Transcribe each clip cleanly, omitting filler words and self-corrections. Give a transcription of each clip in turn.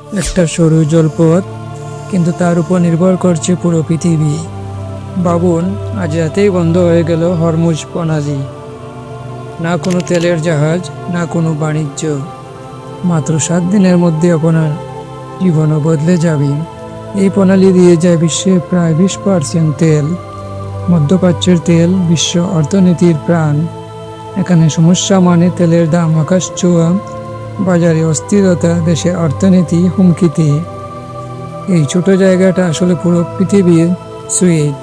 একটা সরু জলপথ, কিন্তু তার উপর নির্ভর করছে পুরো পৃথিবী। ভাবুন, আজ রাতেই বন্ধ হয়ে গেল হরমুজ প্রণালী। না কোনো তেলের জাহাজ, না কোনো বাণিজ্য। মাত্র 7 দিনের মধ্যে আপনার জীবনও বদলে যাবে। এই প্রণালী দিয়ে যায় বিশ্বের প্রায় 20% তেল। মধ্যপ্রাচ্যের তেল বিশ্ব অর্থনীতির প্রাণ। এখানে সমস্যা মানে তেলের দাম আকাশ ছোঁয়া, বাজারে অস্থিরতা, দেশের অর্থনীতি হুমকিতে। এই ছোট জায়গাটা আসলে পুরো পৃথিবীর সুইচ।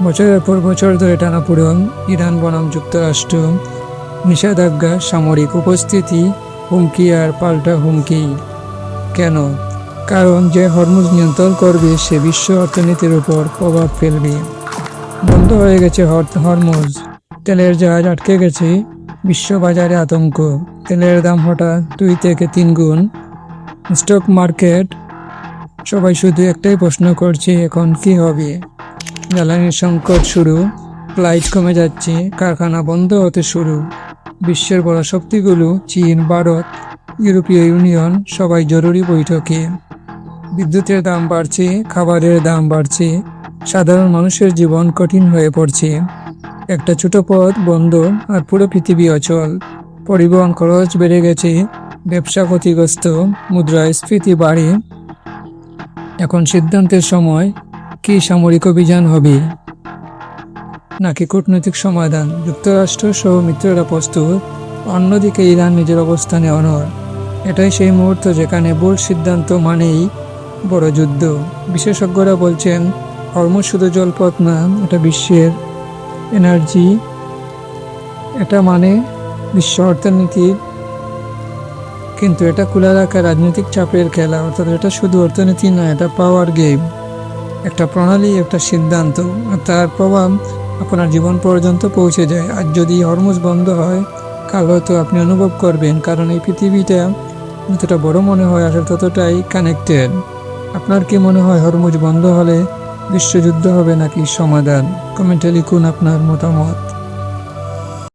বছরের পর বছর ধরে টানাপোড়েন, ইরান বনাম যুক্তরাষ্ট্র, নিষেধাজ্ঞা, সামরিক উপস্থিতি, হুমকি আর পাল্টা হুমকি। কেন? কারণ যে হরমুজ নিয়ন্ত্রণ করবে সে বিশ্ব অর্থনীতির উপর প্রভাব ফেলবে। বন্ধ হয়ে গেছে হরমুজ, তেলের জাহাজ আটকে গেছে, বিশ্ববাজারে আতঙ্ক। তেলের দাম হঠাৎ 2 থেকে 3 গুণ। স্টক মার্কেট, সবাই শুধু একটাই প্রশ্ন করছে, এখন কি হবে? জ্বালানির সংকট শুরু, ফ্লাইট কমে যাচ্ছে, কারখানা বন্ধ হতে শুরু। বিশ্বের বড় শক্তিগুলো চীন, ভারত, ইউরোপীয় ইউনিয়ন সবাই জরুরি বৈঠকে। বিদ্যুতের দাম বাড়ছে, খাবারের দাম বাড়ছে, সাধারণ মানুষের জীবন কঠিন হয়ে পড়ছে। একটা ছোট পথ বন্ধ আর পুরো পৃথিবী অচল। পরিবহন খরচ বেড়ে গেছে, ব্যবসা ক্ষতিগ্রস্ত, মুদ্রাস্ফীতি বাড়ে। এখন সিদ্ধান্তের সময়, কি সামরিক অভিযান হবে নাকি কূটনৈতিক সমাধান? যুক্তরাষ্ট্র সহ মিত্ররা প্রস্তুত, অন্যদিকে ইরান নিজের অবস্থানে অনড়। এটাই সেই মুহূর্ত যেখানে ভুল সিদ্ধান্ত মানেই বড় যুদ্ধ। বিশেষজ্ঞরা বলছেন, হরমুজ শুধু জলপথ না, এটা বিশ্বের এনার্জি, এটা মানে বিশ্ব অর্থনীতির, কিন্তু এটা খোলা রাখা রাজনৈতিক চাপের খেলা। অর্থাৎ এটা শুধু অর্থনীতি না, এটা পাওয়ার গেম। একটা প্রণালী, একটা সিদ্ধান্ত, আর তার প্রভাব আপনার জীবন পর্যন্ত পৌঁছে যায়। আর যদি হরমুজ বন্ধ হয়, কাল হয়তো আপনি অনুভব করবেন, কারণ এই পৃথিবীটা যতটা বড় মনে হয় আসলে ততটাই কানেক্টেড। আপনার কি মনে হয়, হরমুজ বন্ধ হলে বিশ্বযুদ্ধ হবে নাকি সমাধান? কমেন্টে লিখুন আপনার মতামত।